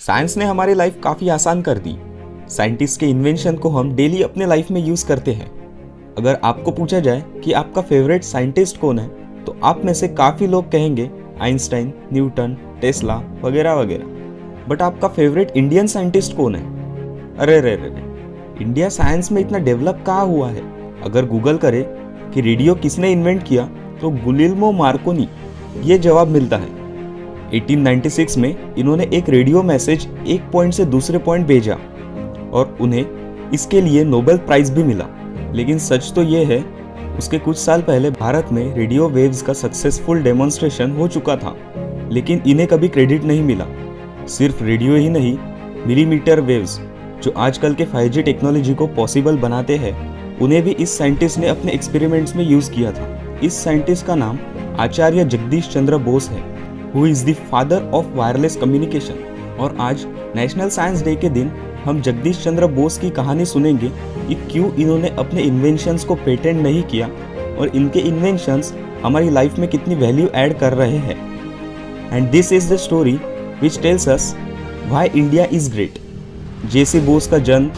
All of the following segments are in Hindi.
साइंस ने हमारी लाइफ काफ़ी आसान कर दी। साइंटिस्ट के इन्वेंशन को हम डेली अपने लाइफ में यूज़ करते हैं। अगर आपको पूछा जाए कि आपका फेवरेट साइंटिस्ट कौन है, तो आप में से काफ़ी लोग कहेंगे आइंस्टाइन, न्यूटन, टेस्ला वगैरह वगैरह। बट आपका फेवरेट इंडियन साइंटिस्ट कौन है? अरे रे रे, इंडिया साइंस में इतना डेवलप कहाँ हुआ है? अगर गूगल करे कि रेडियो किसने इन्वेंट किया, तो गुलिल्मो मार्कोनी ये जवाब मिलता है। 1896 में इन्होंने एक रेडियो मैसेज एक पॉइंट से दूसरे पॉइंट भेजा और उन्हें इसके लिए नोबेल प्राइज भी मिला। लेकिन सच तो ये है, उसके कुछ साल पहले भारत में रेडियो वेव्स का सक्सेसफुल डेमोन्स्ट्रेशन हो चुका था, लेकिन इन्हें कभी क्रेडिट नहीं मिला। सिर्फ रेडियो ही नहीं, मिलीमीटर वेव्स जो आजकल के 5G टेक्नोलॉजी को पॉसिबल बनाते हैं, उन्हें भी इस साइंटिस्ट ने अपने एक्सपेरिमेंट्स में यूज़ किया था। इस साइंटिस्ट का नाम आचार्य जगदीश चंद्र बोस है, who is the father of wireless communication. और आज नेशनल साइंस डे के दिन हम जगदीश चंद्र बोस की कहानी सुनेंगे कि क्यों इन्होंने अपने इन्वेंशंस को पेटेंट नहीं किया और इनके इन्वेंशंस हमारी लाइफ में कितनी वैल्यू ऐड कर रहे हैं। And this is the story which tells us why India is great. JC Bose का जन्म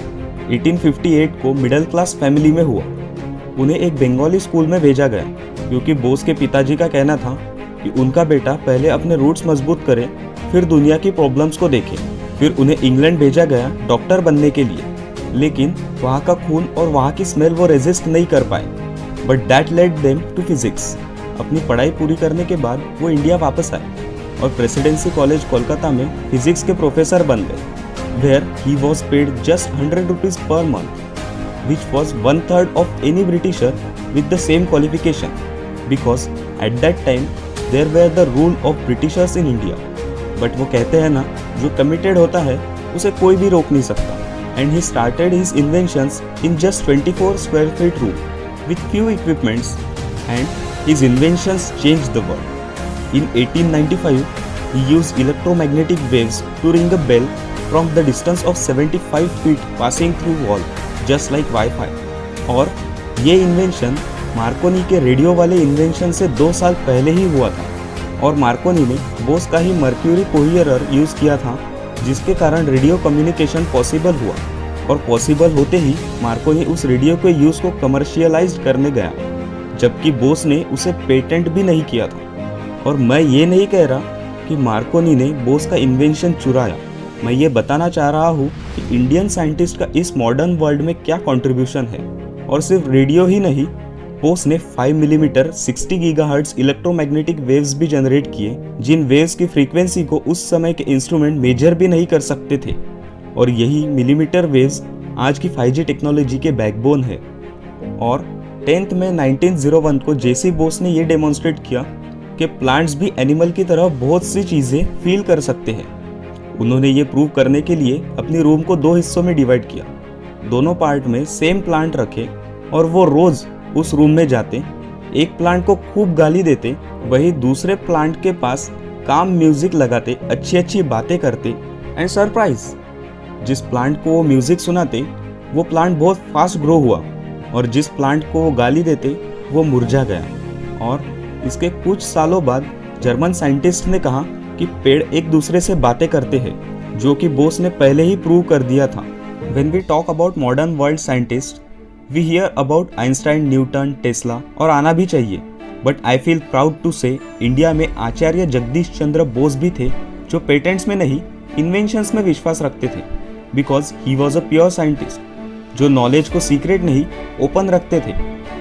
1858 को मिडिल क्लास फैमिली में हुआ। उन्हें एक बंगाली स्कूल में भेजा गया क्योंकि बोस के पिताजी का कहना था कि उनका बेटा पहले अपने रूट्स मजबूत करे, फिर दुनिया की प्रॉब्लम्स को देखे। फिर उन्हें इंग्लैंड भेजा गया डॉक्टर बनने के लिए, लेकिन वहाँ का खून और वहाँ की स्मेल वो रेजिस्ट नहीं कर पाए। But that led them to physics. अपनी पढ़ाई पूरी करने के बाद वो इंडिया वापस आए और प्रेसिडेंसी कॉलेज कोलकाता में फिजिक्स के प्रोफेसर बन गए, where he was paid just 100 rupees per month, which was 1/3 of any Britisher with the same qualification, because at that time there were the rule of Britishers in India. But वो कहते हैं ना, जो committed होता है उसे कोई भी रोक नहीं सकता। And he started his inventions in just 24 square feet room with few equipments, and his inventions changed the world. In 1895, he used electromagnetic waves to ring a bell from the distance of 75 feet passing through wall, just like Wi-Fi. और ये इन्वेंशन मार्कोनी के रेडियो वाले इन्वेंशन से 2 साल पहले ही हुआ था। और मार्कोनी ने बोस का ही मर्क्यूरी कोहियरर यूज़ किया था, जिसके कारण रेडियो कम्युनिकेशन पॉसिबल हुआ। और पॉसिबल होते ही मार्कोनी उस रेडियो के यूज़ को कमर्शियलाइज करने गया, जबकि बोस ने उसे पेटेंट भी नहीं किया था। और मैं ये नहीं कह रहा कि मार्कोनी ने बोस का इन्वेंशन चुराया। मैं ये बताना चाह रहा हूँ कि इंडियन साइंटिस्ट का इस मॉडर्न वर्ल्ड में क्या कंट्रीब्यूशन है। और सिर्फ रेडियो ही नहीं, बोस ने 5 मिलीमीटर 60 गीगाहर्ट्ज इलेक्ट्रोमैग्नेटिक वेव्स भी जनरेट किए, जिन वेव्स की फ्रीक्वेंसी को उस समय के इंस्ट्रूमेंट मेजर भी नहीं कर सकते थे। और यही मिलीमीटर वेव्स आज की 5G टेक्नोलॉजी के बैकबोन है। और 10 मई 1901 को जेसी बोस ने ये डेमोन्स्ट्रेट किया कि प्लांट्स भी एनिमल की तरह बहुत सी चीज़ें फील कर सकते हैं। उन्होंने ये प्रूव करने के लिए अपनी रूम को 2 हिस्सों में डिवाइड किया। दोनों पार्ट में सेम प्लांट रखे और वो रोज उस रूम में जाते, एक प्लांट को खूब गाली देते, वही दूसरे प्लांट के पास काम म्यूजिक लगाते, अच्छी अच्छी बातें करते। एंड सरप्राइज, जिस प्लांट को वो म्यूजिक सुनाते वो प्लांट बहुत फास्ट ग्रो हुआ, और जिस प्लांट को वो गाली देते वो मुरझा गया। और इसके कुछ सालों बाद जर्मन साइंटिस्ट ने कहा कि पेड़ एक दूसरे से बातें करते हैं, जो कि बोस ने पहले ही प्रूव कर दिया था। When we talk about modern world scientists, we hear about Einstein, Newton, Tesla, और आना भी चाहिए। But I feel proud to say India में आचार्य जगदीश चंद्र बोस भी थे, जो पेटेंट्स में नहीं, इन्वेंशंस में विश्वास रखते थे। Because he was a pure scientist, जो नॉलेज को सीक्रेट नहीं, ओपन रखते थे,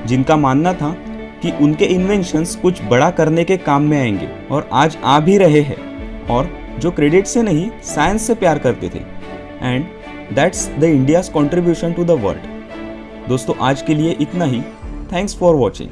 जिनका मानना था कि उनके इन्वेंशंस कुछ बड़ा करने के काम में आएंगे, और आज आ भी रहे हैं। और जो क्रेडिट से नहीं, साइंस से प्यार करते थे। And that's the India's contribution to the world. दोस्तों, आज के लिए इतना ही। Thanks for watching.